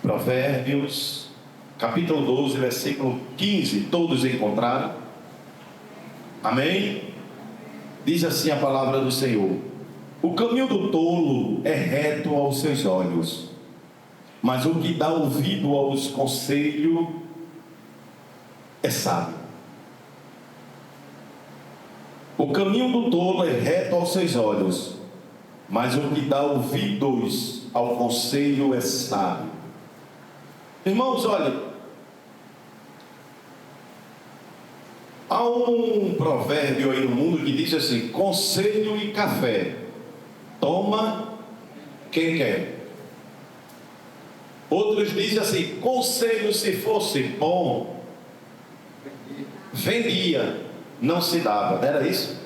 Provérbios, capítulo 12, versículo 15. Todos encontraram? Amém? Diz assim a palavra do Senhor: o caminho do tolo é reto aos seus olhos, mas o que dá ouvido aos conselhos é sábio. O caminho do tolo é reto aos seus olhos, mas o que dá ouvidos ao conselho é sábio. Irmãos, olha, há um provérbio aí no mundo que diz assim: conselho e café, toma quem quer. Outros dizem assim: conselho, se fosse bom, vendia, não se dava, não era isso?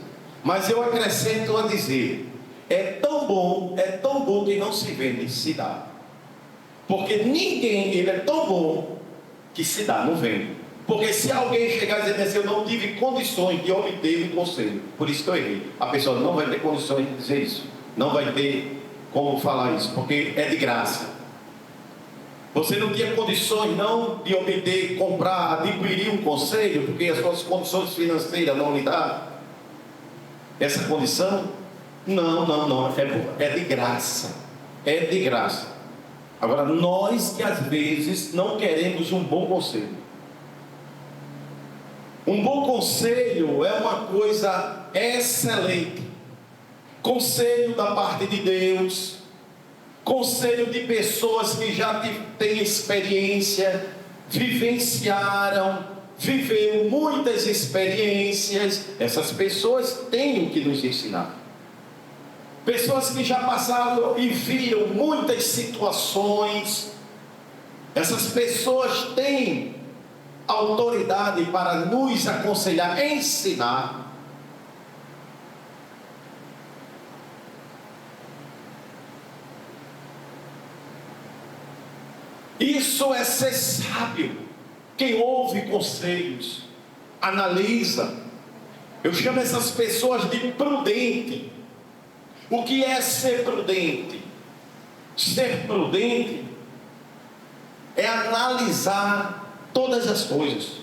Mas eu acrescento a dizer: é tão bom que não se vende, se dá. Porque ninguém, ele é tão bom que se dá, não vende. Porque se alguém chegar e dizer assim: eu não tive condições de obter um conselho, por isso que eu errei, a pessoa não vai ter condições de dizer isso, não vai ter como falar isso, porque é de graça. Você não tinha condições não de obter, comprar, adquirir um conselho, porque as suas condições financeiras não lhe dão essa condição? Não, é de graça, é de graça. Agora, nós que às vezes não queremos um bom conselho. Um bom conselho é uma coisa excelente. Conselho da parte de Deus, conselho de pessoas que já têm experiência, vivenciaram, viveram muitas experiências. Essas pessoas têm o que nos ensinar. Pessoas que já passaram e viram muitas situações. Essas pessoas têm autoridade para nos aconselhar, ensinar. Isso é ser sábio. Quem ouve conselhos, analisa. Eu chamo essas pessoas de prudente. O que é ser prudente? Ser prudente é analisar todas as coisas,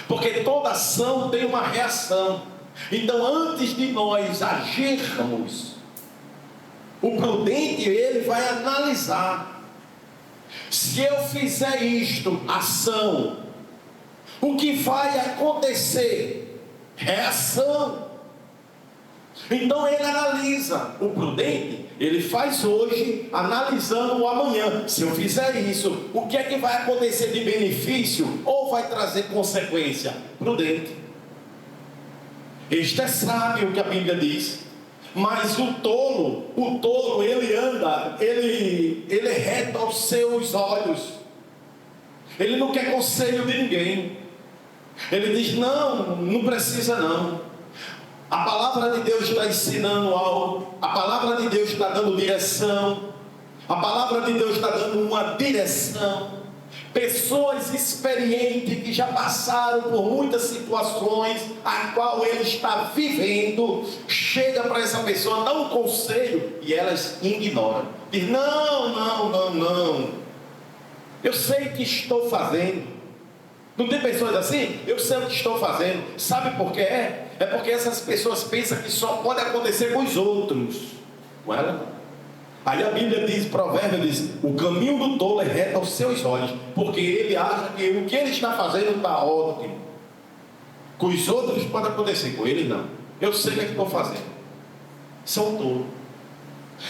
porque toda ação tem uma reação. Então, antes de nós agirmos, o prudente, ele vai analisar. Se eu fizer isto, ação, o que vai acontecer? Reação. Então ele analisa. O prudente, ele faz hoje, analisando o amanhã. Se eu fizer isso, o que é que vai acontecer de benefício ou vai trazer consequência? Prudente. Este é sábio, o que a Bíblia diz. Mas o tolo, ele anda, ele é reto aos seus olhos. Ele não quer conselho de ninguém. Ele diz: não precisa não. A palavra de Deus está ensinando algo. A palavra de Deus está dando direção. A palavra de Deus está dando uma direção. Pessoas experientes que já passaram por muitas situações a qual ele está vivendo, chega para essa pessoa, dá um conselho e elas ignoram. Diz: não, eu sei o que estou fazendo. Não tem pessoas assim? Eu sei o que estou fazendo. Sabe por quê? É porque essas pessoas pensam que só pode acontecer com os outros, com ela não. Aí a Bíblia diz, Provérbio diz: o caminho do tolo é reto aos seus olhos, porque ele acha que o que ele está fazendo está ótimo. Com os outros pode acontecer, com ele não. Eu sei o que estou fazendo. São tolos.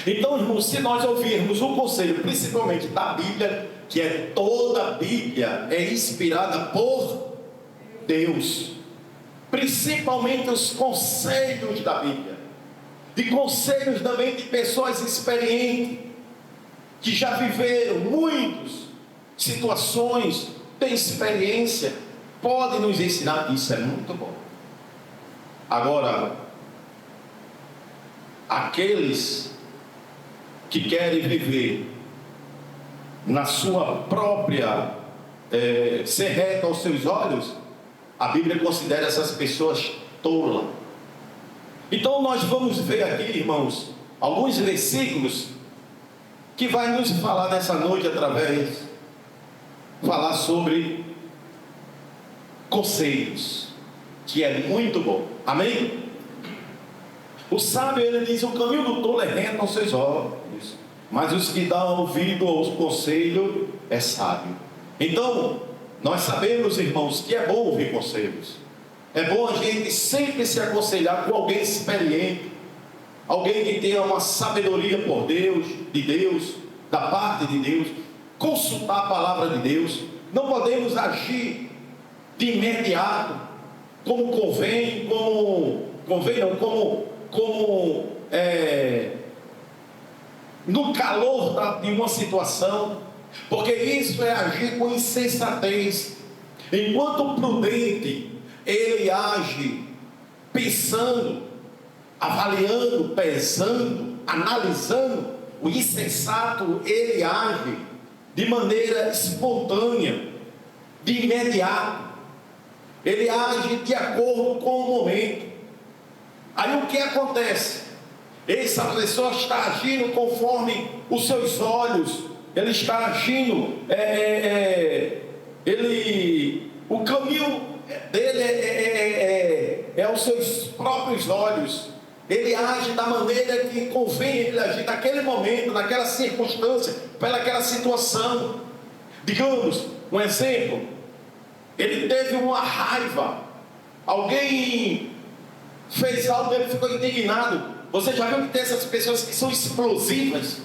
Então, irmãos, se nós ouvirmos um conselho, principalmente da Bíblia, que é toda a Bíblia é inspirada por Deus, principalmente os conselhos da Bíblia, de conselhos também de pessoas experientes, que já viveram muitas situações, têm experiência, podem nos ensinar. Isso é muito bom. Agora, aqueles que querem viver na sua própria, ser reto aos seus olhos, a Bíblia considera essas pessoas tolas. Então nós vamos ver aqui, irmãos, alguns versículos que vai nos falar nessa noite através falar sobre conselhos, que é muito bom. Amém? O sábio, ele diz: o caminho do tolo é reto aos seus olhos, mas os que dão ouvido aos conselhos é sábio. Então, nós sabemos, irmãos, que é bom ouvir conselhos. É bom a gente sempre se aconselhar com alguém experiente, alguém que tenha uma sabedoria por Deus, de Deus, da parte de Deus, consultar a palavra de Deus. Não podemos agir de imediato, como convém, no calor de uma situação, porque isso é agir com insensatez. Enquanto o prudente, ele age pensando, avaliando, pesando, analisando, o insensato, ele age de maneira espontânea, de imediato, ele age de acordo com o momento. Aí o que acontece? Essa pessoa está agindo conforme os seus olhos, ele está agindo, o caminho dele é os seus próprios olhos. Ele age da maneira que convém ele agir naquele momento, naquela circunstância, pelaquela situação. Digamos, um exemplo: ele teve uma raiva, alguém fez algo, ele ficou indignado. Você já viu que tem essas pessoas que são explosivas,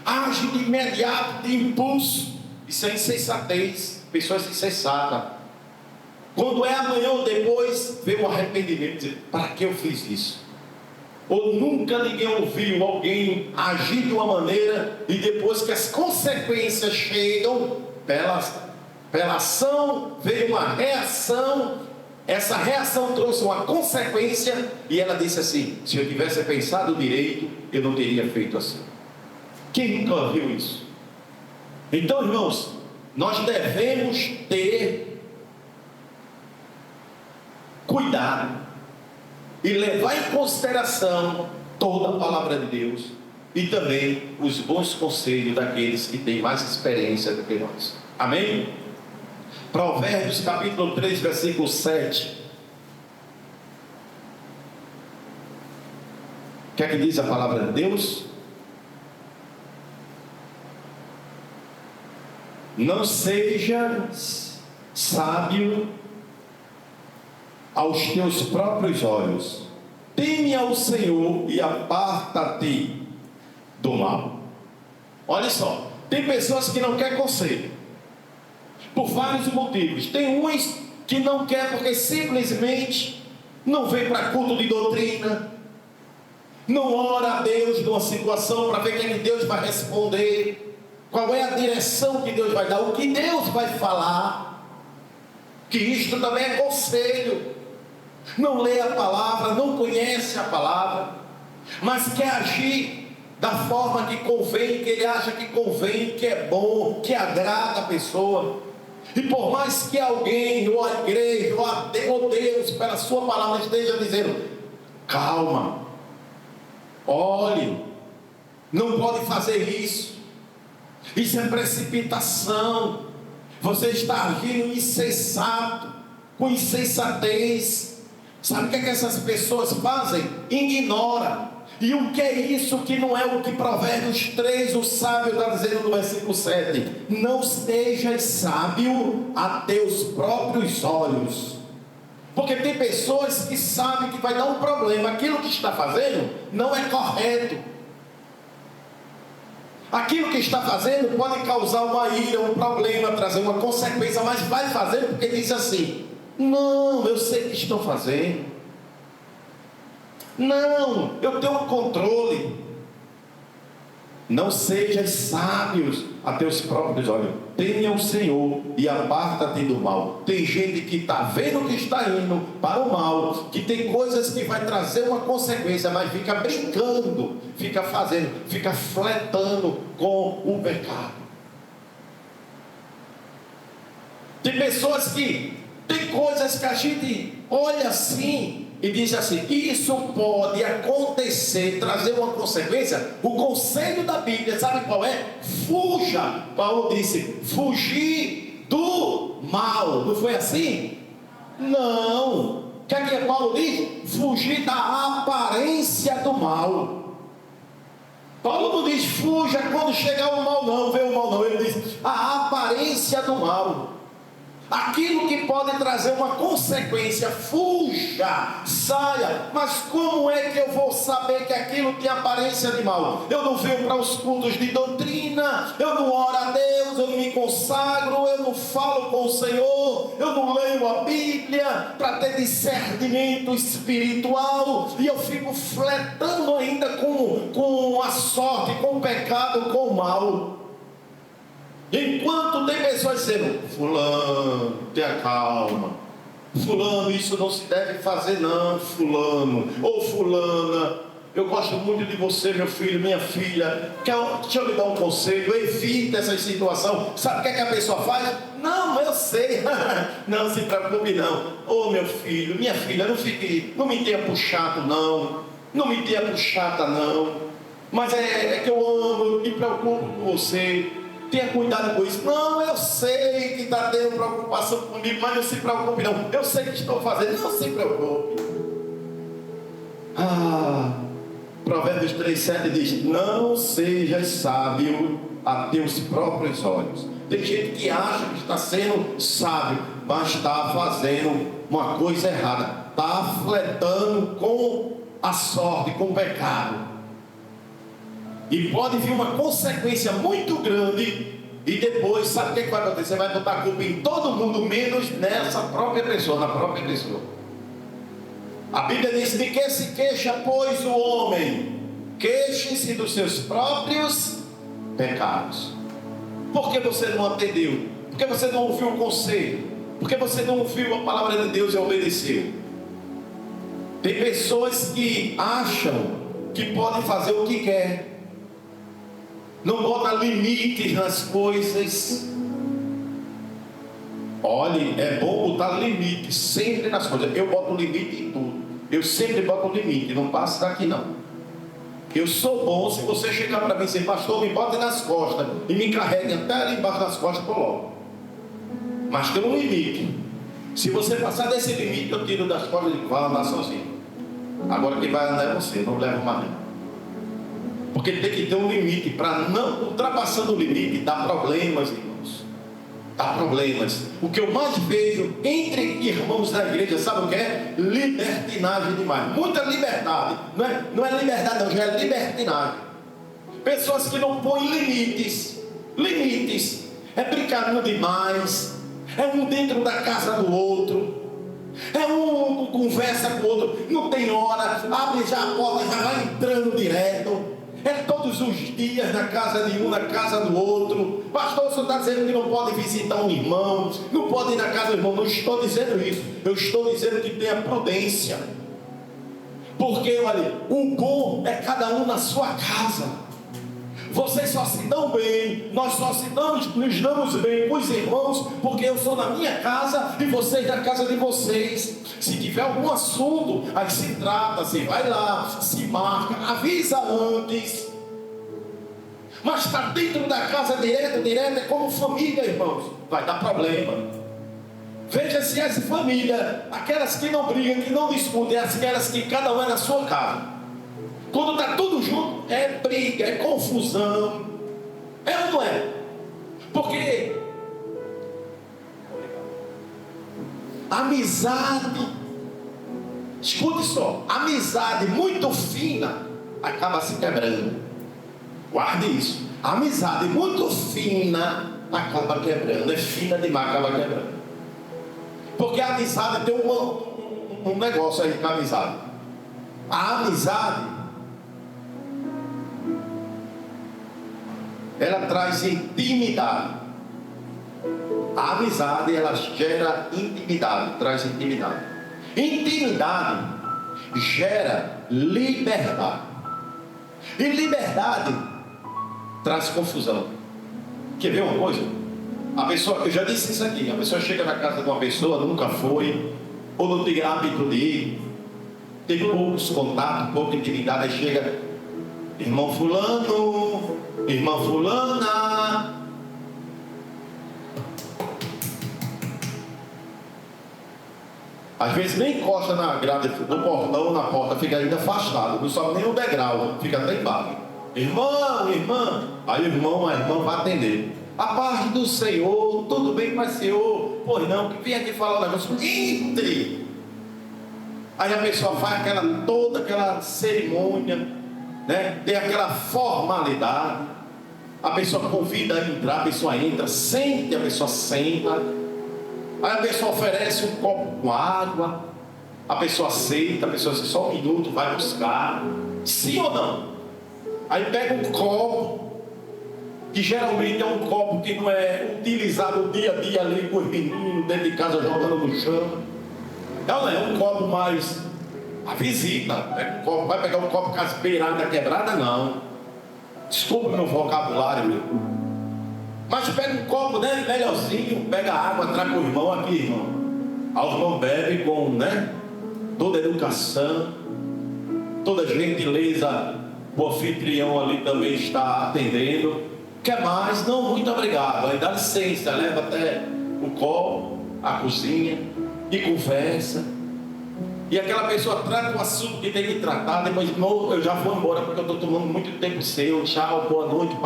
agem de imediato, de impulso? Isso é insensatez, pessoas insensatas. Quando é amanhã ou depois, vem o arrependimento, dizer: para que eu fiz isso? Ou nunca ninguém ouviu alguém agir de uma maneira e depois que as consequências chegam, pela ação veio uma reação, essa reação trouxe uma consequência e ela disse assim: se eu tivesse pensado direito, eu não teria feito assim. Quem nunca viu isso? Então, irmãos, nós devemos ter cuidado e levar em consideração toda a palavra de Deus e também os bons conselhos daqueles que têm mais experiência do que nós. Amém? Provérbios capítulo 3, versículo 7. O que é que diz a palavra de Deus? Não sejas sábio aos teus próprios olhos, teme ao Senhor e aparta-te do mal. Olha só, tem pessoas que não querem conselho por vários motivos. Tem uns que não quer porque simplesmente não vem para culto de doutrina, não ora a Deus numa situação para ver o que Deus vai responder, qual é a direção que Deus vai dar, o que Deus vai falar, que isto também é conselho. Não lê a palavra, não conhece a palavra, mas quer agir da forma que convém, que ele acha que convém, que é bom, que agrada a pessoa. E por mais que alguém, ou a igreja, ou Deus, pela sua palavra esteja dizendo: calma, olhe, não pode fazer isso, isso é precipitação, você está agindo insensato, com insensatez. Sabe o que é que essas pessoas fazem? Ignora. E o que é isso que não é o que Provérbios 3, o sábio está dizendo no versículo 7? Não sejas sábio a teus próprios olhos. Porque tem pessoas que sabem que vai dar um problema, aquilo que está fazendo não é correto, aquilo que está fazendo pode causar uma ira, um problema, trazer uma consequência, mas vai fazer porque diz assim: não, eu sei o que estão fazendo, não, eu tenho um controle. Não sejas sábios a teus próprios olhos, tenha o Senhor e aparta-te do mal. Tem gente que está vendo que está indo para o mal, que tem coisas que vai trazer uma consequência, mas fica brincando, fica fazendo, fica flertando com o pecado. Tem pessoas que tem coisas que a gente olha assim e disse assim: isso pode acontecer, trazer uma consequência. O conselho da Bíblia, sabe qual é? Fuja. Paulo disse: fugir do mal. Não foi assim? Não. O que é que Paulo diz? Fugir da aparência do mal. Paulo não diz fuja quando chegar o mal, não, vê o mal, não. Ele diz a aparência do mal. Aquilo que pode trazer uma consequência, fuja, saia. Mas como é que eu vou saber que aquilo tem aparência de mal? Eu não venho para os cultos de doutrina, eu não oro a Deus, eu não me consagro, eu não falo com o Senhor, eu não leio a Bíblia para ter discernimento espiritual, e eu fico flertando ainda com a sorte, com o pecado, com o mal. Enquanto tem pessoas dizendo: fulano, tenha calma, fulano, isso não se deve fazer não, fulano, ou fulana, eu gosto muito de você, meu filho, minha filha, deixa eu lhe dar um conselho, evite essa situação. Sabe o que é que a pessoa faz? Não, eu sei. Não se preocupe não. Ô meu filho, minha filha, não me tenha por chato não me tenha por chata não, mas é que eu amo, eu me preocupo com você, tenha cuidado com isso. Não, eu sei que está tendo preocupação comigo, mas não se preocupe não, eu sei que estou fazendo, não se preocupe. Provérbios 3,7 diz: não sejas sábio a teus próprios olhos. Tem gente que acha que está sendo sábio, mas está fazendo uma coisa errada, está flertando com a sorte, com o pecado. E pode vir uma consequência muito grande. E depois, sabe o que vai acontecer? Você vai botar a culpa em todo mundo, menos nessa própria pessoa, na própria pessoa. A Bíblia diz: de que se queixa, pois, o homem? Queixe-se dos seus próprios pecados. Por que você não atendeu? Por que você não ouviu o conselho? Por que você não ouviu a palavra de Deus e obedeceu? Tem pessoas que acham que podem fazer o que quer, não bota limites nas coisas. Olhe, é bom botar limite sempre nas coisas. Eu boto limite em tudo. Eu sempre boto limite, não passo daqui não. Eu sou bom se você chegar para mim e dizer: pastor, me bote nas costas e me carregue até ali embaixo das costas, coloco. Mas tem um limite. Se você passar desse limite, eu tiro das costas e vai andar sozinho. Agora quem vai andar é você, não leva mais ninguém. Porque tem que ter um limite, para não, ultrapassando o limite, dá problemas, irmãos. Dá problemas. O que eu mais vejo entre irmãos da igreja, sabe o que é? Libertinagem demais. Muita liberdade. Não é liberdade não, já é libertinagem. Pessoas que não põem limites. Limites. É brincando demais. É um dentro da casa do outro. É um conversa com o outro. Não tem hora. Abre já a porta, já vai entrando direto. É todos os dias na casa de um, na casa do outro. Pastor, o senhor está dizendo que não pode visitar um irmão, não pode ir na casa do irmão. Não estou dizendo isso. Eu estou dizendo que tenha prudência. Porque, olha, o bom é cada um na sua casa. Vocês só se dão bem, nós só nos damos bem com os irmãos, porque eu sou na minha casa e vocês na casa de vocês. Se tiver algum assunto, aí se trata, se vai lá, se marca, avisa antes. Mas está dentro da casa direto, é como família, irmãos, vai dar problema. Veja se as famílias, aquelas que não brigam, que não discutem, aquelas que cada um é na sua casa. Quando está tudo junto, é briga, é confusão. É ou não é? Porque amizade, escute só, amizade muito fina acaba se quebrando. Guarde isso. Amizade muito fina acaba quebrando. É fina demais, acaba quebrando. Porque a amizade tem um negócio aí com a amizade. A amizade, ela traz intimidade. A amizade, ela gera intimidade, traz intimidade. Intimidade gera liberdade. E liberdade traz confusão. Quer ver uma coisa? A pessoa, eu já disse isso aqui, a pessoa chega na casa de uma pessoa, nunca foi, ou não tem hábito de ir, tem poucos contatos, pouca intimidade, aí chega irmão fulano, irmã fulana. Às vezes nem encosta na grade do portão, na porta, fica ainda afastado, não sobe nem o degrau, fica até embaixo. Irmão, irmã, aí o irmão, a irmã vai atender. A paz do Senhor, tudo bem com o Senhor? Pois não, que vem aqui falar um negócio, entre. Aí a pessoa faz toda aquela cerimônia, né? Tem aquela formalidade. A pessoa convida a entrar, a pessoa entra, sente, a pessoa senta. Aí a pessoa oferece um copo com água, a pessoa aceita, a pessoa diz só um minuto, vai buscar. Sim ou não? Aí pega um copo, que geralmente é um copo que não é utilizado o dia a dia ali com os meninos dentro de casa jogando no chão. Não é um copo mais a visita. Vai pegar um copo com as beiradas quebradas? Não. Desculpa o meu vocabulário, meu. Mas pega um copo, né, melhorzinho, pega água, traz para o irmão aqui, irmão. Aí o irmão bebe com, né, toda educação, toda gentileza. O anfitrião ali também está atendendo. Quer mais? Não, muito obrigado. Aí dá licença, leva até o copo, a cozinha, e conversa. E aquela pessoa trata o assunto que tem que tratar. Depois, não, eu já vou embora porque eu estou tomando muito tempo seu. Tchau, boa noite,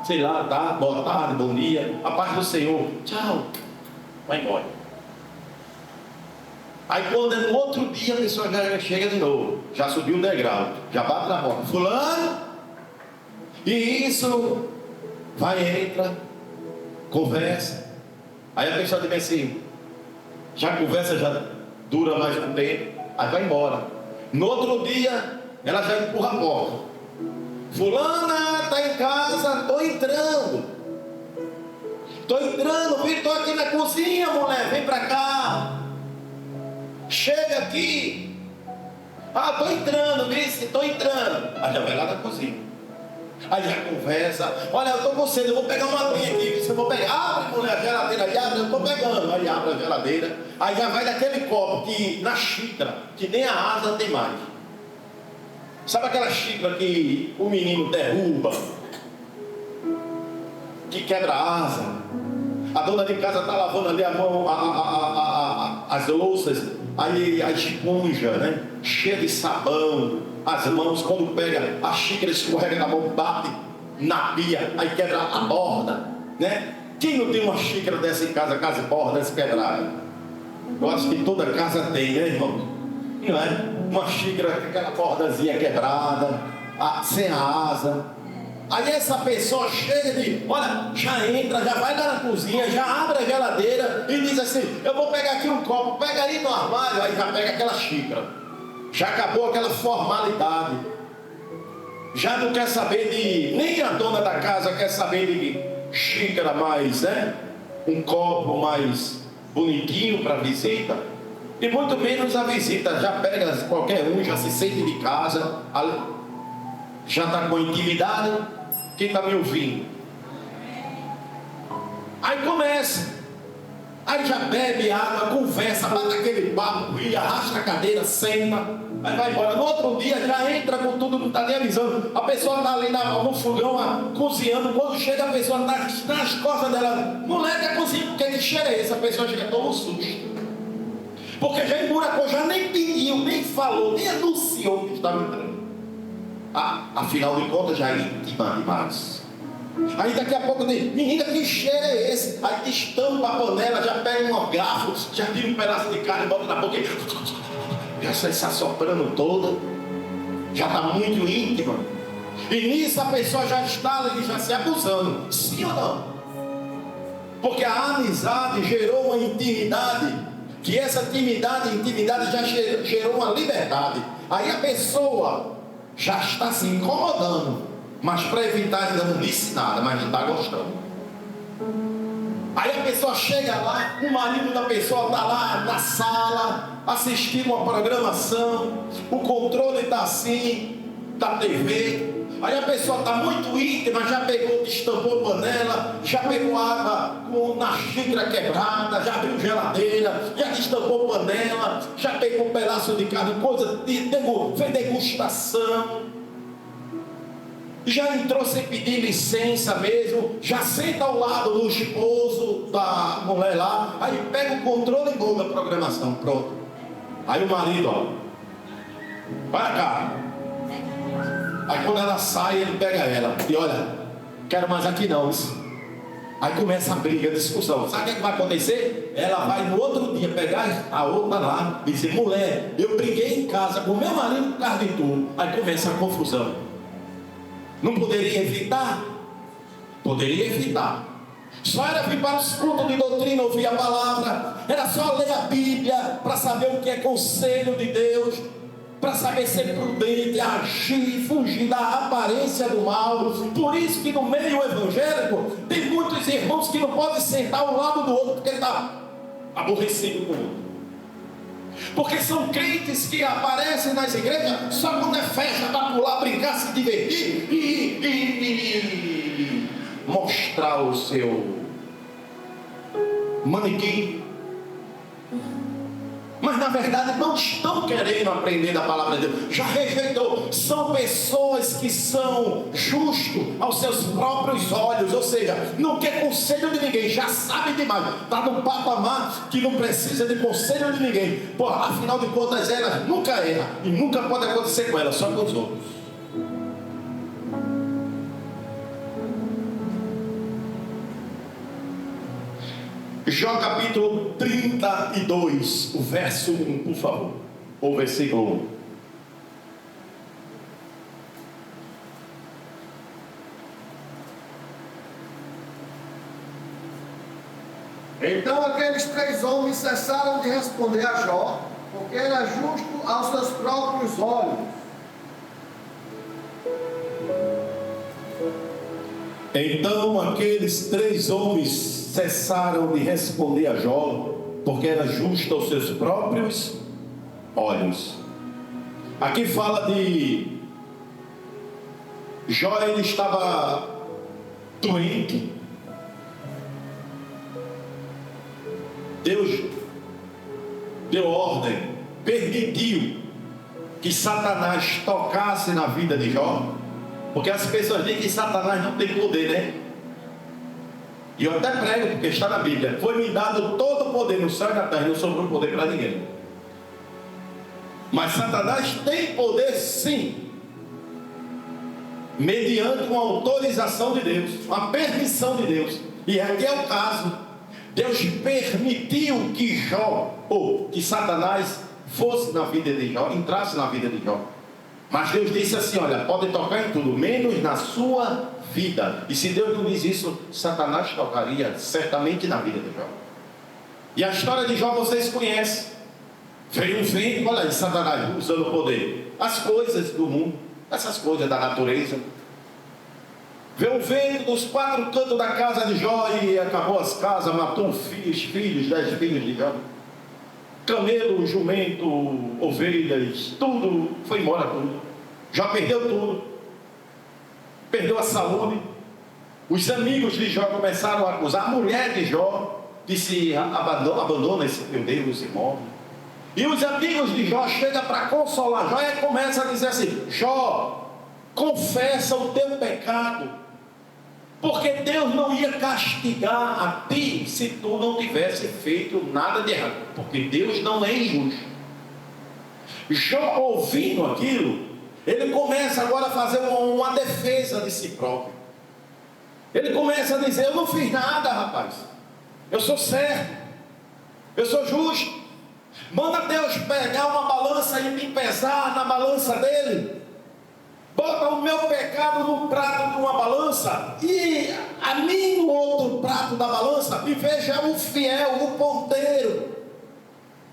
sei lá, tá? Boa tarde, bom dia. A paz do Senhor. Tchau. Vai embora. Aí quando é no outro dia a pessoa já chega de novo. Já subiu o degrau. Já bate na porta. Fulano. E isso. Vai, entra. Conversa. Aí a pessoa diz assim. Já conversa, já dura mais um tempo. Aí vai embora. No outro dia, ela já empurra a porta. Fulana, está em casa, estou entrando. Estou aqui na cozinha, mulher, vem para cá. Chega aqui. Ah, estou entrando, vice, estou entrando. Aí já vai lá na cozinha. Aí já conversa. Olha, eu estou com sede, eu vou pegar uma aguinha aqui. Eu vou pegar, abre, mulher, a geladeira. Aí abre, eu estou pegando. Aí abre a geladeira. Aí já vai daquele copo que, na xícara, que nem a asa tem mais. Sabe aquela xícara que o menino derruba? Que quebra a asa? A dona de casa está lavando ali a mão, as louças. Aí a esponja, né? Cheia de sabão. As mãos, quando pega a xícara, escorrega na mão, bate na pia, aí quebra a borda, né? Quem não tem uma xícara dessa em casa, casa e bordas quebrada? Eu acho que toda casa tem, né, irmão? Não é? Uma xícara com aquela bordazinha quebrada, sem a asa. Aí essa pessoa chega e olha, já entra, já vai lá na cozinha, já abre a geladeira e diz assim, eu vou pegar aqui um copo, pega aí no armário, aí já pega aquela xícara. Já acabou aquela formalidade. Já não quer saber de... Nem a dona da casa quer saber de xícara mais, né? Um copo mais bonitinho para visita. E muito menos a visita. Já pega qualquer um, já se sente de casa. Já está com intimidade. Quem está me ouvindo? Aí começa. Aí já bebe água, conversa, bate aquele papo, e arrasta a cadeira, senta, aí vai embora. No outro dia já entra com tudo, não está nem avisando. A pessoa está ali no fogão, cozinhando. Quando chega, a pessoa está nas costas dela. Mulher da cozinha, que cheiro é esse? A pessoa chega, toma um susto. Porque já emburacou, já nem pediu, nem falou, nem anunciou que estava entrando. Afinal de contas, já é íntima demais. Aí daqui a pouco diz, menina, que cheiro é esse? Aí estampa a panela, já pega um garfo, já tira um pedaço de carne, bota na boca e já sai se assoprando toda. Já está muito íntima. E nisso a pessoa já está ali, já se abusando. Sim ou não? Porque a amizade gerou uma intimidade, que essa intimidade já gerou uma liberdade. Aí a pessoa já está se incomodando. Mas para evitar, ainda não disse nada, mas não está gostando. Aí a pessoa chega lá, o marido da pessoa está lá na sala, assistindo uma programação, o controle está assim, da TV, Aí a pessoa está muito íntima, já pegou, destampou panela, já pegou água na xícara quebrada, já abriu geladeira, já destampou panela, já pegou um pedaço de carne, coisa de degustação. Já entrou sem pedir licença mesmo, já senta ao lado do esposo da mulher lá, aí pega o controle e muda a programação, pronto. Aí o marido, ó, vai cá. Aí quando ela sai, ele pega ela e olha, quero mais aqui não. Aí começa a briga, a discussão. Sabe o que vai acontecer? Ela vai no outro dia pegar a outra lá e dizer, mulher, eu briguei em casa com meu marido por causa de tudo. Aí começa a confusão. Não poderia evitar? Poderia evitar. Só era vir para os cultos de doutrina, ouvir a palavra. Era só ler a Bíblia para saber o que é conselho de Deus, para saber ser prudente, agir, fugir da aparência do mal. Por isso que no meio evangélico tem muitos irmãos que não podem sentar um lado do outro porque ele está aborrecido com o outro. Porque são crentes que aparecem nas igrejas só quando é festa para pular, brincar, se divertir e mostrar o seu manequim. Mas na verdade não estão querendo aprender da palavra de Deus. Já rejeitou. São pessoas que são justos aos seus próprios olhos. Ou seja, não quer conselho de ninguém. Já sabe demais. Está num patamar que não precisa de conselho de ninguém. Pô, afinal de contas elas nunca erram. E nunca pode acontecer com elas, só com os outros. Jó capítulo 32, o verso 1, por favor. Ou versículo 1. Então aqueles 3 homens cessaram de responder a Jó, porque era justo aos seus próprios olhos. Então aqueles 3 homens cessaram de responder a Jó, porque era justo aos seus próprios olhos. Aqui fala de Jó, ele estava doente. Deus deu ordem, permitiu que Satanás tocasse na vida de Jó, porque as pessoas dizem que Satanás não tem poder, né? E eu até prego, porque está na Bíblia: foi-me dado todo o poder no céu e na terra, não sobrou poder para ninguém. Mas Satanás tem poder sim, mediante uma autorização de Deus, uma permissão de Deus. E aqui é o caso. Deus permitiu que Jó, ou que Satanás fosse na vida de Jó, entrasse na vida de Jó. Mas Deus disse assim: olha, pode tocar em tudo, menos na sua vida. E se Deus não diz isso, Satanás tocaria certamente na vida de Jó. E a história de Jó vocês conhecem. Veio um vento, olha aí, Satanás usando o poder. As coisas do mundo, essas coisas da natureza. Veio um vento dos 4 cantos da casa de Jó e acabou as casas, matou os filhos, 10 filhos de Jó. Camelo, jumento, ovelhas, tudo foi embora, tudo. Já perdeu tudo. Perdeu a saúde. Os amigos de Jó começaram a acusar. A mulher de Jó disse: abandona esse teu Deus e morre. E os amigos de Jó chegam para consolar Jó e começam a dizer assim: Jó, confessa o teu pecado, porque Deus não ia castigar a ti se tu não tivesse feito nada de errado, porque Deus não é injusto. Jó, ouvindo aquilo, ele começa agora a fazer uma defesa de si próprio. Ele começa a dizer: eu não fiz nada, rapaz, eu sou certo, eu sou justo. Manda Deus pegar uma balança e me pesar na balança dele. Bota o meu pecado no prato de uma balança e a mim no outro prato da balança, e veja o fiel, o ponteiro,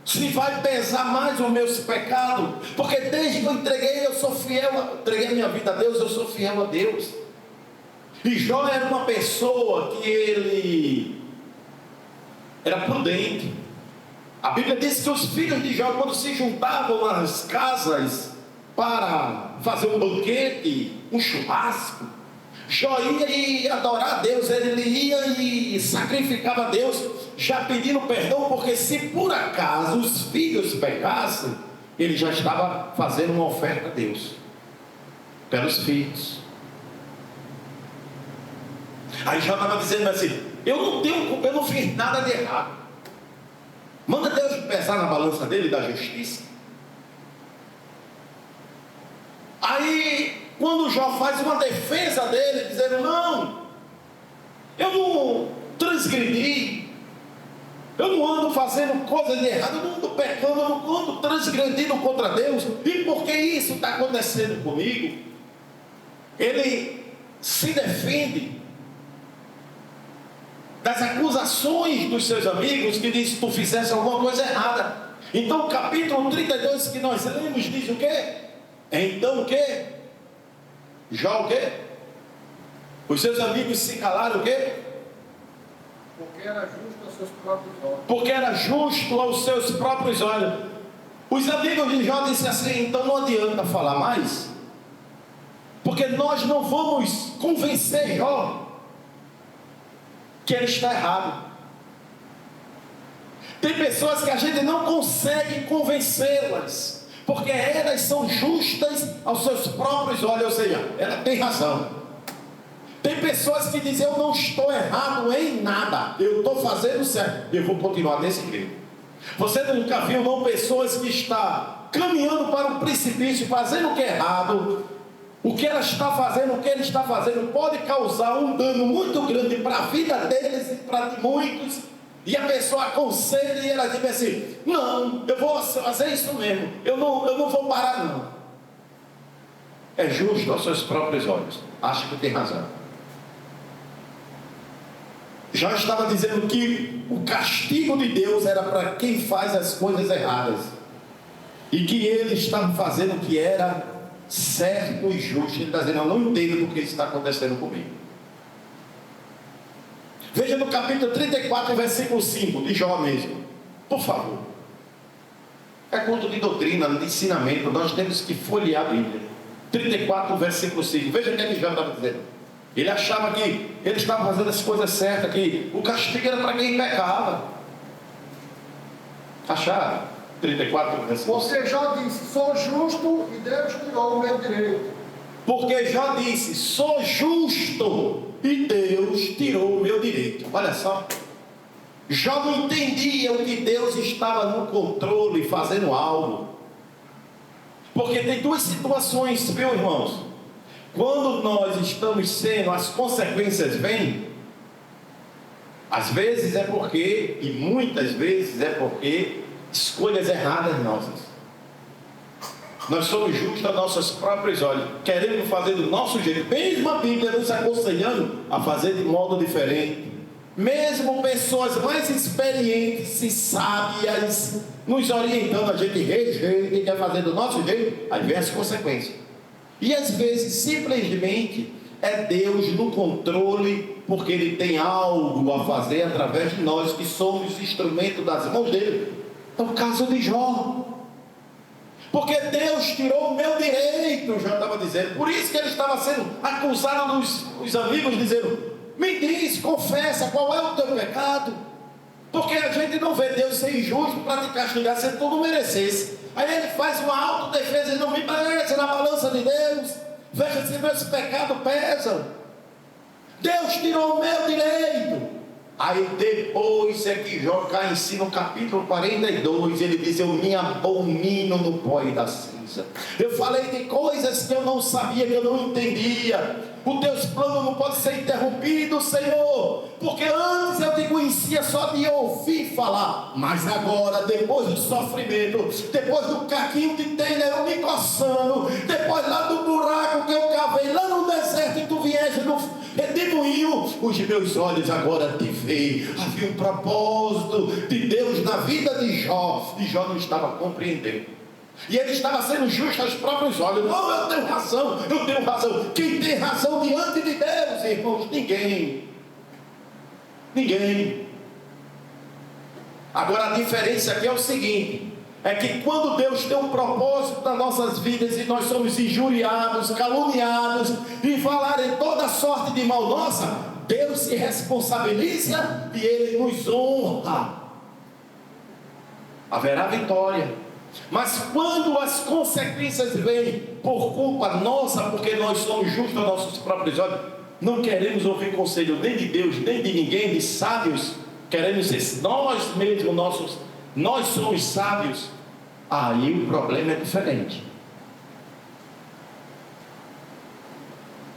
se vai pesar mais os meus pecados. Porque desde que eu entreguei, eu sou fiel, entreguei minha vida a Deus, eu sou fiel a Deus. E Jó era uma pessoa que ele era prudente. A Bíblia diz que os filhos de Jó, quando se juntavam nas casas para fazer um banquete, um churrasco. Jó ia e adorar a Deus, ele ia e sacrificava a Deus, já pedindo perdão, porque se por acaso os filhos pecassem, ele já estava fazendo uma oferta a Deus, pelos filhos. Aí Jó estava dizendo assim: eu não tenho culpa, eu não fiz nada de errado. Manda Deus pesar na balança dele da justiça. Aí, quando Jó faz uma defesa dele, dizendo: não, eu não transgredi, eu não ando fazendo coisa de errado, eu não ando pecando, eu não ando transgredindo contra Deus, e por que isso está acontecendo comigo? Ele se defende das acusações dos seus amigos, que diz que tu fizesse alguma coisa errada. Então o capítulo 32 que nós lemos diz o quê? Então o quê? Jó o quê? Os seus amigos se calaram o quê? Porque era justo aos seus próprios olhos. Porque era justo aos seus próprios olhos. Os amigos de Jó disseram assim: então não adianta falar mais, porque nós não vamos convencer Jó que ele está errado. Tem pessoas que a gente não consegue convencê-las, porque elas são justas aos seus próprios olhos, ou seja, ela tem razão. Tem pessoas que dizem: eu não estou errado em nada, eu estou fazendo certo, eu vou continuar desse jeito. Você nunca viu não pessoas que estão caminhando para um precipício, fazendo o que é errado? O que ela está fazendo, o que ele está fazendo pode causar um dano muito grande para a vida deles e para muitos. E a pessoa aconselha e ela diz assim: não, eu vou fazer isso mesmo, eu não vou parar não. É justo aos seus próprios olhos, acha que tem razão. Já estava dizendo que o castigo de Deus era para quem faz as coisas erradas, e que ele estava fazendo o que era certo e justo. Ele está dizendo: eu não entendo porque isso está acontecendo comigo. Veja no capítulo 34, versículo 5 de Jó mesmo, por favor. É culto de doutrina, de ensinamento, nós temos que folhear a Bíblia. 34, versículo 5. Veja o que Jó estava dizendo. Ele achava que ele estava fazendo as coisas certas, que o castigo era para quem pecava. Acharam? 34, versículo 5. Porque Jó disse: sou justo e Deus tirou o meu direito. Porque Jó disse: sou justo e Deus tirou o meu direito. Olha só, Jó não entendia o que Deus estava no controle, fazendo algo. Porque tem duas situações, viu, irmãos? Quando nós estamos sendo, as consequências vêm, às vezes é porque, e muitas vezes é porque, escolhas erradas nossas. Nós somos justos aos nossos próprios olhos, querendo fazer do nosso jeito, mesmo a Bíblia nos aconselhando a fazer de modo diferente. Mesmo pessoas mais experientes e sábias nos orientando, a gente rejeita e quer fazer do nosso jeito, aí vem as consequências. E às vezes simplesmente é Deus no controle, porque Ele tem algo a fazer através de nós, que somos instrumento das mãos dele. É o caso de Jó. Porque Deus tirou o meu direito, já estava dizendo. Por isso que ele estava sendo acusado dos amigos, dizendo: me diz, confessa, qual é o teu pecado? Porque a gente não vê Deus ser injusto para te castigar se tu não merecesse. Aí ele faz uma autodefesa e não me merece na balança de Deus. Veja se meus pecados pesam. Deus tirou o meu direito. Aí depois é que Jó cai em si no capítulo 42, ele diz: eu me abomino no pó e da cinza. Eu falei de coisas que eu não sabia, que eu não entendia. Os teus planos não podem ser interrompidos, Senhor, porque antes eu te conhecia só de ouvir falar, mas agora, depois do sofrimento, depois do caquinho de telha eu me coçando, depois lá do buraco que eu cavei lá no deserto e tu vieste no redemoinho, os meus olhos agora te veem. Havia um propósito de Deus na vida de Jó, e Jó não estava compreendendo. E ele estava sendo justo aos próprios olhos. Não, eu tenho razão, eu tenho razão. Quem tem razão diante de Deus, irmãos? Ninguém. Ninguém. Agora a diferença aqui é o seguinte: é que quando Deus tem um propósito nas nossas vidas e nós somos injuriados, caluniados e falarem toda sorte de mal nossa, Deus se responsabiliza e Ele nos honra. Haverá vitória. Mas quando as consequências vêm por culpa nossa, porque nós somos justos aos nossos próprios olhos, não queremos ouvir conselho nem de Deus, nem de ninguém, de sábios, queremos ser nós mesmos, nós somos sábios, aí o problema é diferente.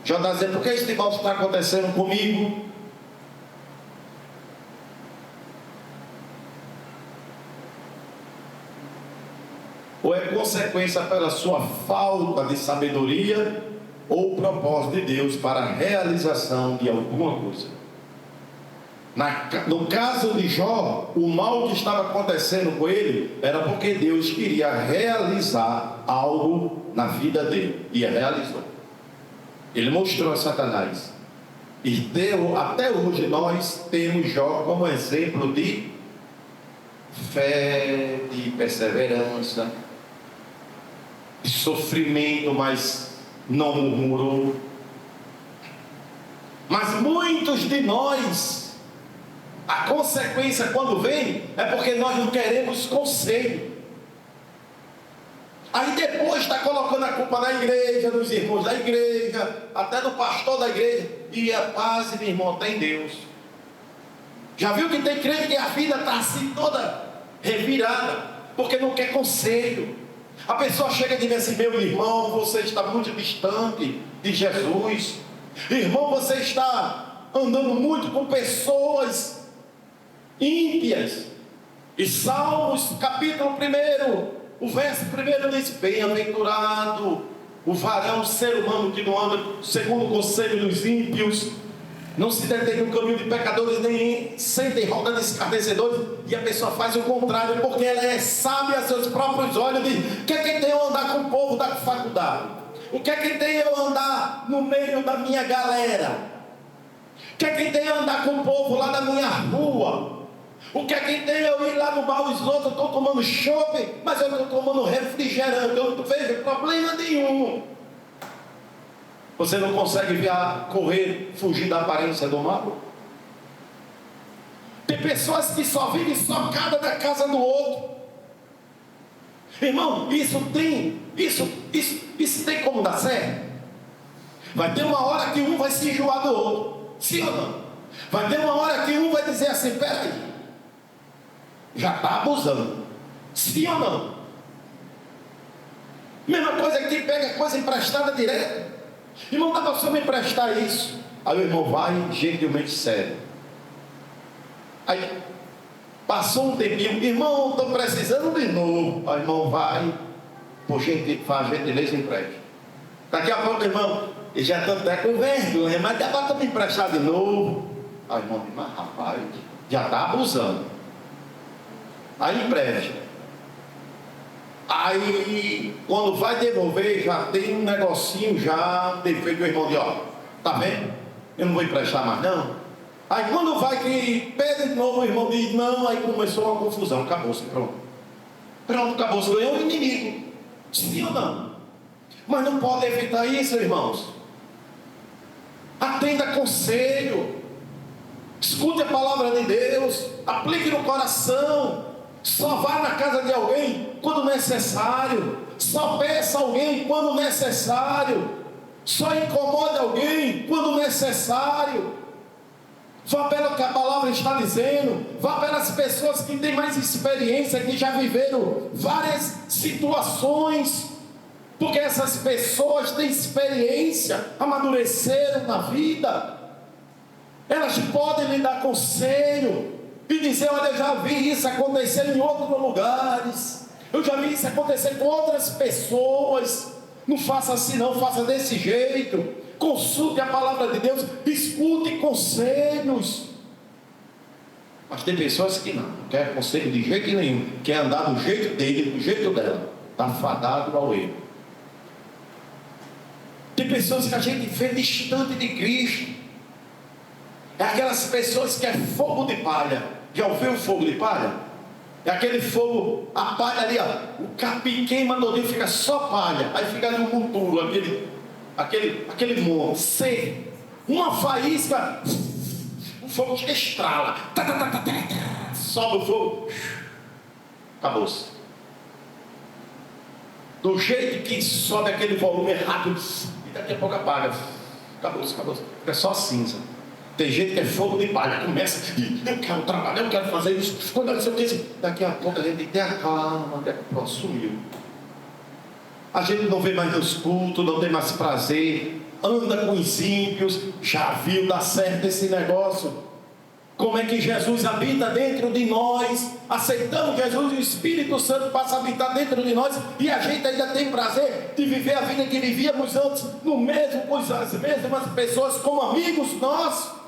Jonas dizendo, por que esse mal está acontecendo comigo? Ou é consequência pela sua falta de sabedoria, ou o propósito de Deus para a realização de alguma coisa. No caso de Jó, o mal que estava acontecendo com ele era porque Deus queria realizar algo na vida dele, e realizou. Ele mostrou a Satanás, e até hoje nós temos Jó como exemplo de fé, de perseverança, de sofrimento, mas não murmurou. Mas muitos de nós, a consequência quando vem é porque nós não queremos conselho. Aí depois está colocando a culpa na igreja, nos irmãos da igreja, até no pastor da igreja. E a paz, meu irmão, tem Deus. Já viu que tem crente que a vida está assim toda revirada, porque não quer conselho. A pessoa chega e diz assim, meu irmão, você está muito distante de Jesus. Irmão, você está andando muito com pessoas ímpias. E Salmos, capítulo 1, o verso 1 diz, bem-aventurado o varão, o ser humano que não anda segundo o conselho dos ímpios, não se detém no caminho de pecadores, nem senta em roda de escarnecedores. E a pessoa faz o contrário, porque ela é sábia a seus próprios olhos. Diz, o que é que tem eu andar com o povo da faculdade? O que é que tem eu andar no meio da minha galera? O que é que tem eu andar com o povo lá da minha rua? O que é que tem eu ir lá no bar, os outros estão tomando chopp, mas eu estou tomando refrigerante, eu não vejo problema nenhum. Você não consegue correr, fugir da aparência do mal? Tem pessoas que só vivem socada da casa do outro. Irmão, isso tem como dar certo? Vai ter uma hora que um vai se enjoar do outro. Sim ou não? Vai ter uma hora que um vai dizer assim, peraí, já está abusando. Sim ou não? Mesma coisa que quem pega coisa emprestada direto. Irmão, dá para você me emprestar isso? Aí o irmão vai, gentilmente sério. Aí passou um tempinho, irmão, estou precisando de novo. Aí o irmão vai, faz gentileza e empresta. Daqui a pouco, irmão, ele já está até com vergonha, mas dá para me emprestar de novo. Aí o irmão diz, mas rapaz, já está abusando. Aí empresta. Aí, quando vai devolver, já tem um negocinho já defeito. O irmão diz, ó, tá vendo? Eu não vou emprestar mais não. Aí quando vai que pede de novo, o irmão diz, não, aí começou uma confusão, acabou-se, pronto. Pronto, acabou-se, ganhou um inimigo. Sim ou não? Mas não pode evitar isso, irmãos. Atenda conselho. Escute a palavra de Deus. Aplique no coração. Só vá na casa de alguém quando necessário. Só peça alguém quando necessário. Só incomode alguém quando necessário. Vá pelo que a palavra está dizendo. Vá pelas pessoas que têm mais experiência, que já viveram várias situações. Porque essas pessoas têm experiência, amadureceram na vida. Elas podem lhe dar conselho e dizer, olha, eu já vi isso acontecer em outros lugares, eu já vi isso acontecer com outras pessoas. Não faça assim não, faça desse jeito. Consulte a palavra de Deus, escute conselhos. Mas tem pessoas que não quer conselho de jeito nenhum, quer andar do jeito dele, do jeito dela, está fadado ao erro. Tem pessoas que a gente vê distante de Cristo. É aquelas pessoas que é fogo de palha. Já ouviu fogo de palha? É aquele fogo, a palha ali, ó. O capim queima todinho, fica só palha. Aí fica ali um monturo, aquele monte seco. Uma faísca, o fogo estrala. Sobe o fogo. Acabou-se. Do jeito que sobe aquele volume rápido, e daqui a pouco apaga. Acabou-se. Fica só cinza. Tem gente que é fogo de palha, começa, eu quero trabalhar, eu quero fazer isso. Quando eu disse, daqui a pouco a gente tem a calma, pronto, sumiu. A gente não vê mais nos cultos, não tem mais prazer, anda com os ímpios, já viu dar certo esse negócio. Como é que Jesus habita dentro de nós? Aceitamos Jesus e o Espírito Santo passa a habitar dentro de nós, e a gente ainda tem prazer de viver a vida que vivíamos antes, no mesmo, com as mesmas pessoas, como amigos nossos,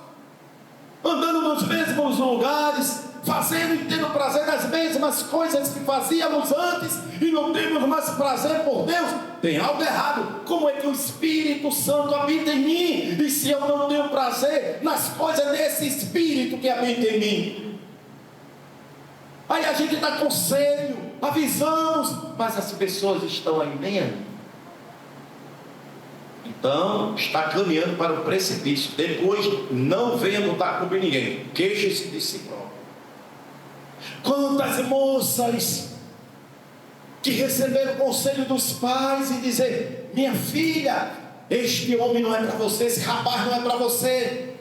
andando nos mesmos lugares, fazendo e tendo prazer nas mesmas coisas que fazíamos antes, e não temos mais prazer por Deus. Tem algo errado. Como é que o Espírito Santo habita em mim, e se eu não tenho prazer nas coisas desse Espírito que habita em mim? Aí a gente dá conselho, avisamos, mas as pessoas estão aí nem aí. Então, está caminhando para o precipício. Depois, não venha lutar com ninguém. Queixe-se de si próprio. Quantas moças que receberam o conselho dos pais e dizer: minha filha, este homem não é para você, esse rapaz não é para você.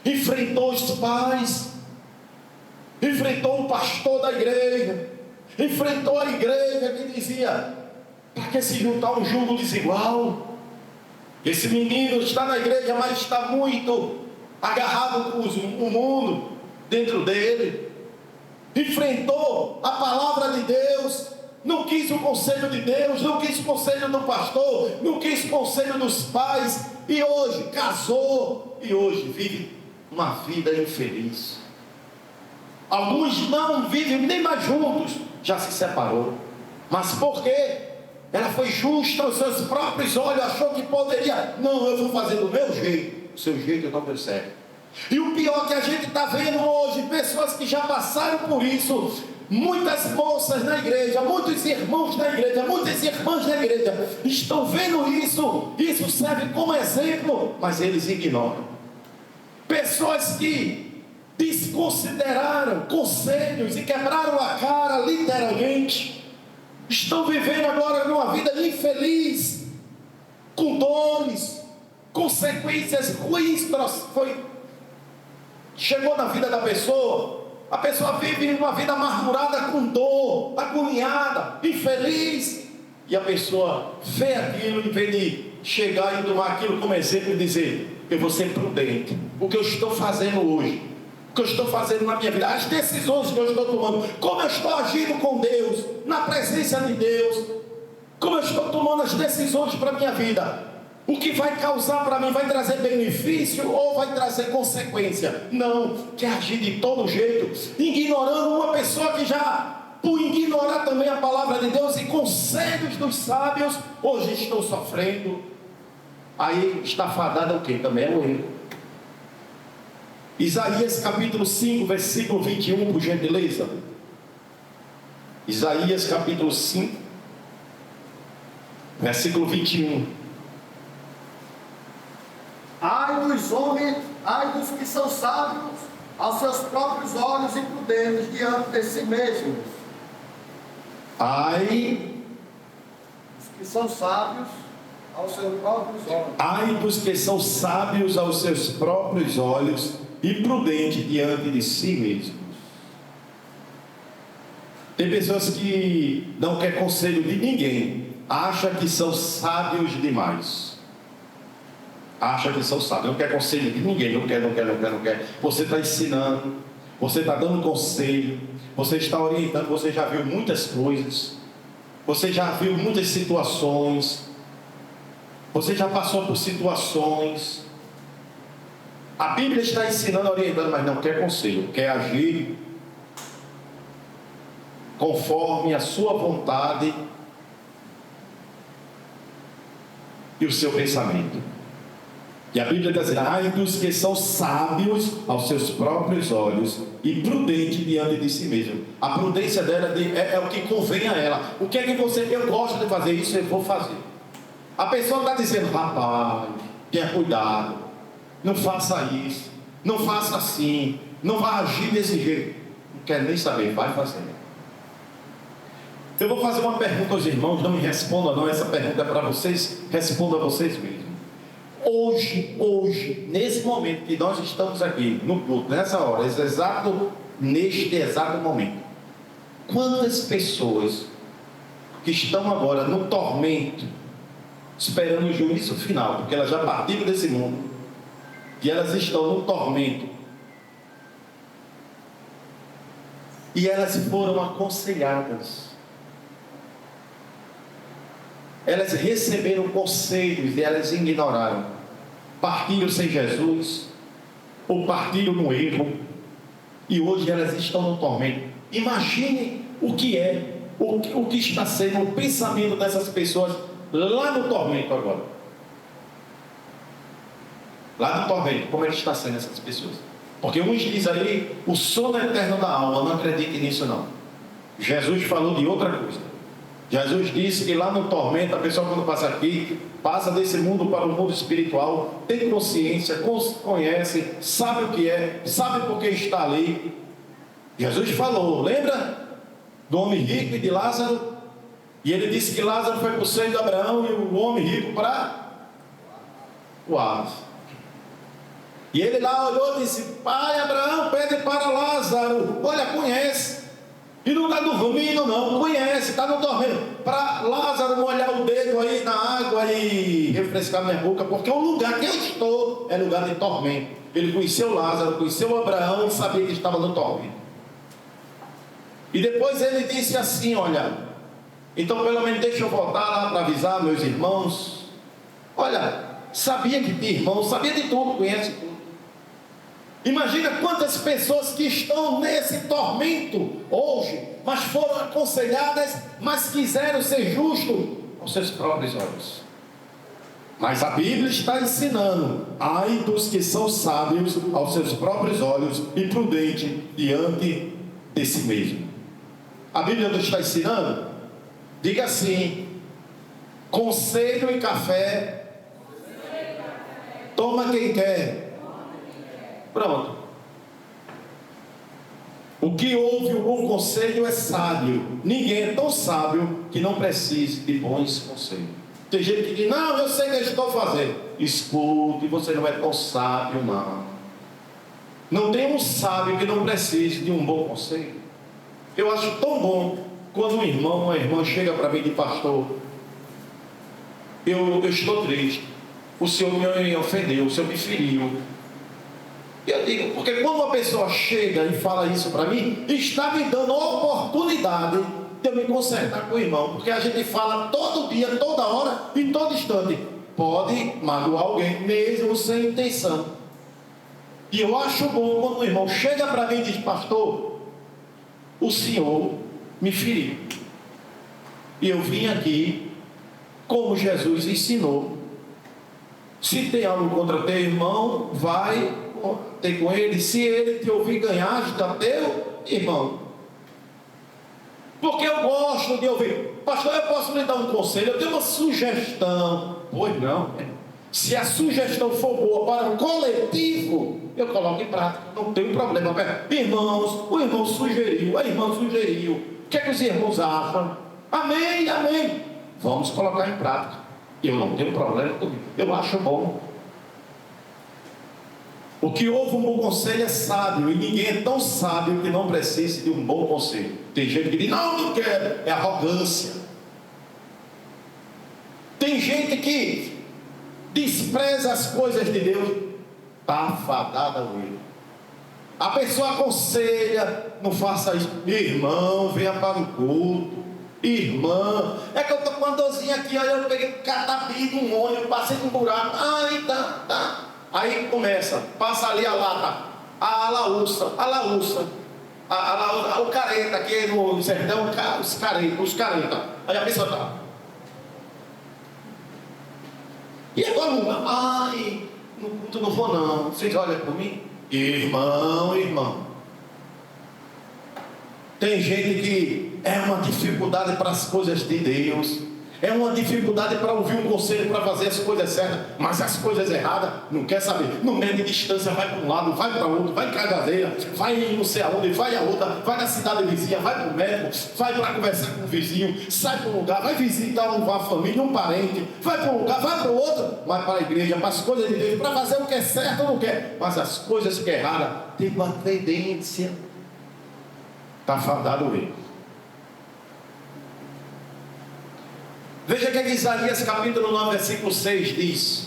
Enfrentou os pais, enfrentou o pastor da igreja, enfrentou a igreja que dizia: para que se juntar um jugo desigual? Esse menino está na igreja, mas está muito agarrado com o mundo dentro dele. Enfrentou a palavra de Deus, não quis o conselho de Deus, não quis o conselho do pastor, não quis o conselho dos pais, e hoje casou, e hoje vive uma vida infeliz. Alguns não vivem nem mais juntos, já se separou. Mas por quê? Ela foi justa aos seus próprios olhos, achou que poderia. Não, eu vou fazer do meu jeito. O seu jeito não deu certo. E o pior que a gente está vendo hoje, pessoas que já passaram por isso, muitas moças na igreja, muitos irmãos na igreja, muitas irmãs na igreja, estão vendo isso serve como exemplo, mas eles ignoram. Pessoas que desconsideraram conselhos e quebraram a cara, literalmente, estão vivendo agora numa vida infeliz, com dores, consequências ruins. Chegou na vida da pessoa, a pessoa vive uma vida amargurada, com dor, agoniada, infeliz, e a pessoa vê aquilo, em vez de chegar e tomar aquilo como exemplo e dizer: eu vou ser prudente, o que eu estou fazendo hoje, o que eu estou fazendo na minha vida, as decisões que eu estou tomando, como eu estou agindo com Deus, na presença de Deus, como eu estou tomando as decisões para a minha vida, o que vai causar para mim, vai trazer benefício ou vai trazer consequência? Não, quer agir de todo jeito, ignorando uma pessoa que já, por ignorar também a palavra de Deus e conselhos dos sábios, hoje estão sofrendo. Aí está fadada o que? Também é o erro. Isaías capítulo 5, versículo 21, por gentileza. Isaías capítulo 5, versículo 21. Ai dos homens, ai dos que são sábios aos seus próprios olhos e prudentes diante de si mesmos. Ai dos que são sábios aos seus próprios olhos. Ai dos que são sábios aos seus próprios olhos e prudentes diante de si mesmos. Tem pessoas que não querem conselho de ninguém, acham que são sábios demais. Acha que são sábios, não quer conselho de ninguém, não quer. Você está ensinando, você está dando conselho, você está orientando, você já viu muitas coisas, você já viu muitas situações, você já passou por situações. A Bíblia está ensinando, orientando, mas não quer conselho, quer agir conforme a sua vontade e o seu pensamento. E a Bíblia diz assim: ai dos que são sábios aos seus próprios olhos e prudente diante de si mesmo. A prudência dela é o que convém a ela. O que é que eu gosto de fazer isso, eu vou fazer. A pessoa está dizendo: rapaz, tenha cuidado, não faça isso, não faça assim, não vá agir desse jeito. Não quer nem saber, vai fazer. Eu vou fazer uma pergunta aos irmãos, não me respondam não, essa pergunta é para vocês, respondam a vocês mesmos. Hoje, nesse momento que nós estamos aqui, no culto, nessa hora, neste exato momento, quantas pessoas que estão agora no tormento, esperando o juízo final, porque elas já partiram desse mundo, e elas estão no tormento, e elas foram aconselhadas, elas receberam conselhos e elas ignoraram, partiram sem Jesus, ou partiram no erro, e hoje elas estão no tormento. Imaginem o que é, o que está sendo o pensamento dessas pessoas lá no tormento agora. Lá no tormento, como é que está sendo essas pessoas? Porque uns dizem aí, o sono eterno da alma, não acredite nisso não. Jesus falou de outra coisa. Jesus disse que lá no tormento, a pessoa quando passa aqui, passa desse mundo para o mundo espiritual, tem consciência, conhece, sabe o que é, sabe por que está ali. Jesus falou, lembra do homem rico e de Lázaro? E ele disse que Lázaro foi para o seio de Abraão e o homem rico para o Hades. E ele lá olhou e disse: pai Abraão, pede para Lázaro, olha, conhece. E não está dormindo não, conhece, está no tormento. Para Lázaro molhar o dedo aí na água e refrescar minha boca, porque o lugar que eu estou é lugar de tormento. Ele conheceu Lázaro, conheceu Abraão e sabia que estava no tormento. E depois ele disse assim: olha, então pelo menos deixa eu voltar lá para avisar meus irmãos. Olha, sabia que tinha irmãos, sabia de tudo, conhece tudo. Imagina quantas pessoas que estão nesse tormento hoje, mas foram aconselhadas, mas quiseram ser justos aos seus próprios olhos. Mas a Bíblia está ensinando: ai dos que são sábios aos seus próprios olhos e prudentes diante de si mesmo. A Bíblia não está ensinando? Diga assim: conselho e café, toma quem quer. Pronto. O que ouve o bom conselho é sábio. Ninguém é tão sábio que não precise de bons conselhos. Tem gente que diz: não, eu sei o que eu estou fazendo. Escute, você não é tão sábio não. Não tem um sábio que não precise de um bom conselho. Eu acho tão bom quando um irmão, uma irmã chega para mim de pastor: eu estou triste, o Senhor me ofendeu, o Senhor me feriu. E eu digo, porque quando uma pessoa chega e fala isso para mim, está me dando a oportunidade de eu me consertar com o irmão. Porque a gente fala todo dia, toda hora, em todo instante. Pode magoar alguém, mesmo sem intenção. E eu acho bom quando o irmão chega para mim e diz: pastor, o Senhor me feriu, e eu vim aqui como Jesus ensinou. Se tem algo contra teu irmão, vai ter com ele. Se ele te ouvir ganhar, ajuda teu irmão. Porque eu gosto de ouvir: pastor, eu posso lhe dar um conselho, eu tenho uma sugestão. Pois não. Se a sugestão for boa para o coletivo, eu coloco em prática, não tem problema. Irmãos, o irmão sugeriu, a irmã sugeriu, o que é que os irmãos acham? Amém, amém. Vamos colocar em prática. Eu não tenho problema comigo, eu acho bom. O que ouve um bom conselho é sábio, e ninguém é tão sábio que não precise de um bom conselho. Tem gente que diz: não, não quero, é arrogância. Tem gente que despreza as coisas de Deus, está fadada ao erro. A pessoa aconselha: não faça isso. Irmão, venha para o culto. Irmã, é que eu estou com uma dorzinha aqui, aí eu peguei um catapim, um ônibus, passei com um buraco. Ai, tá. Aí começa, passa ali a lata, a laúça, o careta, aqui no sertão, os careta. Aí a pessoa tá. E agora, ai, no culto não vou não. Vocês olham por mim? Irmão. Tem gente que é uma dificuldade para as coisas de Deus. É uma dificuldade para ouvir um conselho, para fazer as coisas certas, mas as coisas erradas, não quer saber. No meio de distância, vai para um lado, vai para outro, vai em Cagadeira, vai em não sei aonde, vai a outra, vai na cidade vizinha, vai para o médico, vai para conversar com o vizinho, sai para um lugar, vai visitar uma família, um parente, vai para um lugar, vai para o outro, vai para a igreja, para as coisas de Deus, para fazer o que é certo ou não quer, mas as coisas que é errada, tem uma tendência, está fadado ele. Veja o que Isaías capítulo 9, versículo 6 diz: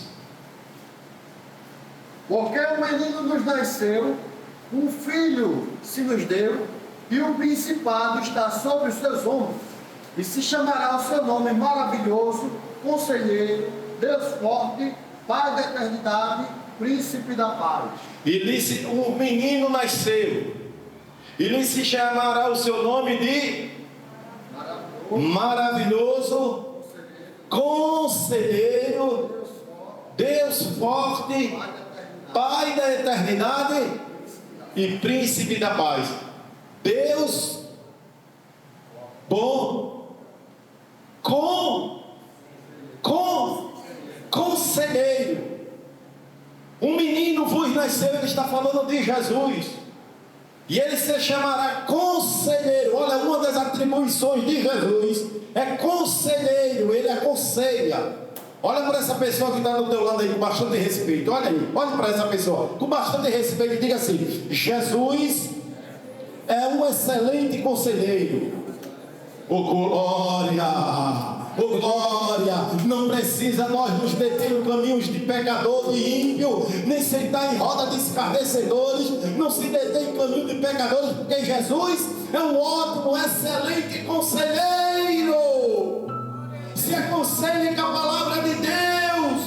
porque um menino nos nasceu, um filho se nos deu, e o principado está sobre os seus ombros, e se chamará o seu nome maravilhoso, Conselheiro, Deus forte, Pai da eternidade, Príncipe da paz. E o menino nasceu, e lhe se chamará o seu nome de maravilhoso, Conselheiro, Deus forte, Pai da eternidade e Príncipe da paz. Deus bom, Conselheiro. Um menino vos nasceu, ele está falando de Jesus. E ele se chamará Conselheiro. Olha, uma das atribuições de Jesus é Conselheiro. Ele aconselha. Olha para essa pessoa que está do teu lado aí com bastante respeito. Olha aí, olha para essa pessoa com bastante respeito e diga assim: Jesus é um excelente conselheiro. Oh glória! Oh glória! Não precisa nós nos deter em caminhos de pecador e ímpio, nem sentar em roda de escarnecedores. Não se detém em caminho de pecadores, porque Jesus é um ótimo, excelente conselheiro. Se aconselhe com a palavra de Deus,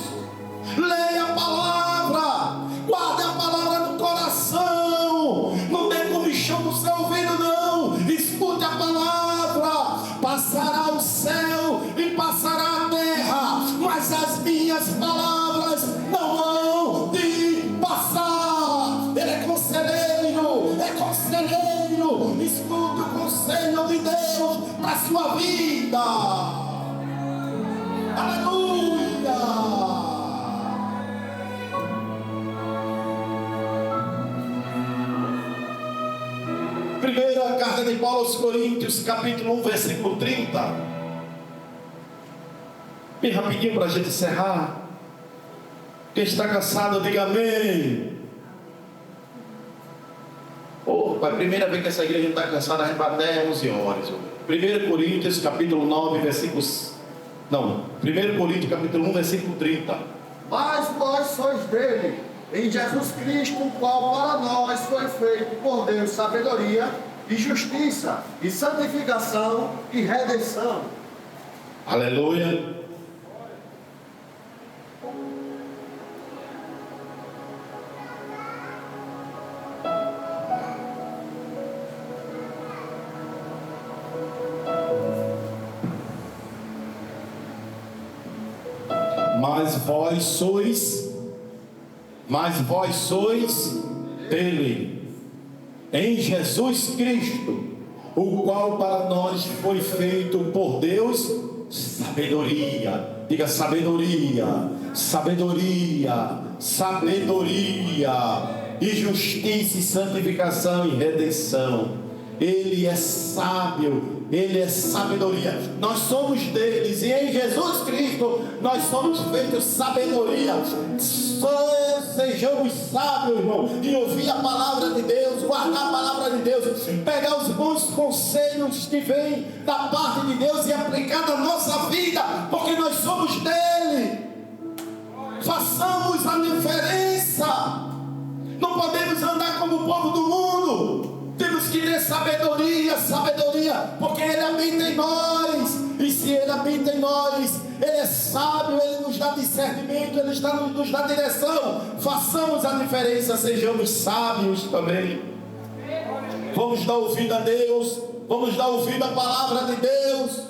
leia a palavra, guarde a palavra no coração, não dê comichão no seu ouvido não, escute a palavra. Passará o céu e passará a terra, mas as minhas palavras não hão de passar. Ele é conselheiro, escute o conselho de Deus para a sua vida. Aleluia! Primeira carta de Paulo aos Coríntios, capítulo 1, versículo 30. Bem rapidinho para a gente encerrar. Quem está cansado, diga amém. Pai, primeira vez que essa igreja não está cansada, a gente vai até 11 horas. 1 Coríntios, capítulo 9, versículos... Não, 1 Coríntios, capítulo 1, versículo 30. Mas vós sois dele, em Jesus Cristo, o qual para nós foi feito por Deus sabedoria e justiça, e santificação e redenção. Aleluia. Mas vós sois dele, em Jesus Cristo, o qual para nós foi feito por Deus sabedoria. Diga sabedoria, sabedoria, sabedoria, e justiça e santificação e redenção. Ele é sábio, ele é sabedoria. Nós somos deles, e em Jesus Cristo nós somos feitos sabedoria. Sejamos sábios, irmão, e ouvir a palavra de Deus, guardar a palavra de Deus, pegar os bons conselhos que vêm da parte de Deus e aplicar na nossa vida, porque nós somos dele. Façamos a diferença. Não podemos andar como o povo do mundo. Temos que ter sabedoria, sabedoria, porque Ele habita em nós. E se Ele habita em nós, Ele é sábio, Ele nos dá discernimento, Ele nos dá direção. Façamos a diferença, sejamos sábios também. Vamos dar ouvido a Deus, vamos dar ouvido à palavra de Deus.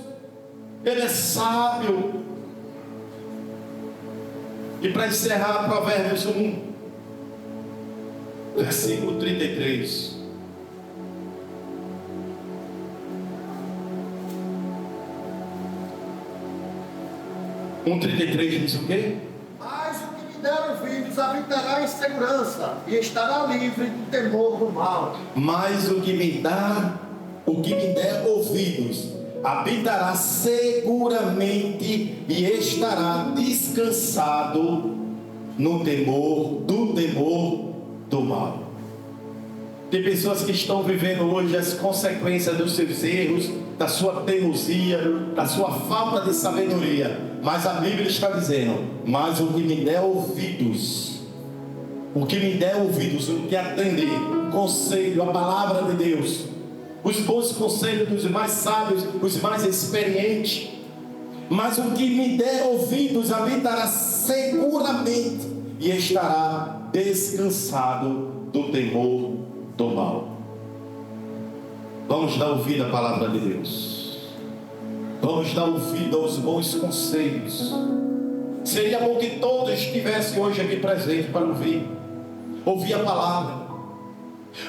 Ele é sábio. E para encerrar, Provérbios 1, versículo 33. Um 33 diz o quê? Mas o que me der ouvidos habitará em segurança e estará livre do temor do mal. Mas o que me der ouvidos habitará seguramente e estará descansado do temor do mal. Tem pessoas que estão vivendo hoje as consequências dos seus erros, da sua teimosia, da sua falta de sabedoria. Mas a Bíblia está dizendo: mas o que me der ouvidos, o que atender o conselho, a palavra de Deus, os bons conselhos dos mais sábios, os mais experientes, mas o que me der ouvidos habitará seguramente e estará descansado do temor do mal. Vamos dar ouvido à palavra de Deus. Vamos dar ouvido aos bons conselhos. Seria bom que todos estivessem hoje aqui presentes para ouvir a palavra.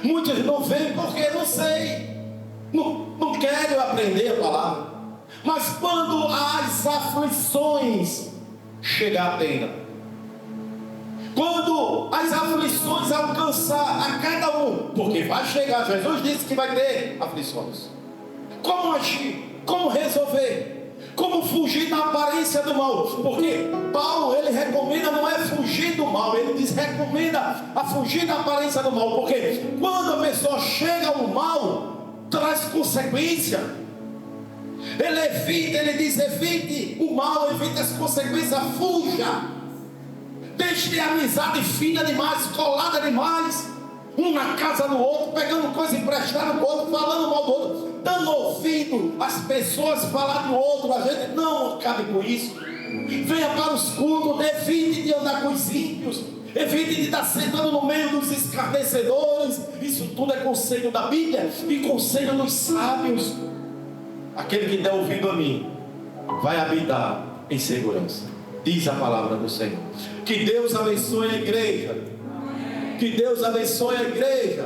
Muitos não vêm porque não sei, não querem aprender a palavra. Mas quando as aflições chegar à tenda, quando as aflições alcançar a cada um, porque vai chegar, Jesus disse que vai ter aflições. Como agir? Como resolver? Como fugir da aparência do mal? Porque Paulo, ele recomenda, não é fugir do mal, ele recomenda a fugir da aparência do mal. Porque quando a pessoa chega ao mal, traz consequência. Ele diz: evite o mal, evite as consequências, fuja. Deixe de amizade fina demais, colada demais, um na casa do outro, pegando coisa emprestada do outro, falando mal do outro, dando ouvido às pessoas falar do outro. A gente não acabe com isso. Venha para os cultos, evite de andar com os ímpios, evite de estar sentando no meio dos escarnecedores. Isso tudo é conselho da Bíblia e conselho dos sábios. Aquele que der ouvido a mim vai habitar em segurança, diz a palavra do Senhor. Que Deus abençoe a igreja. Que Deus abençoe a igreja.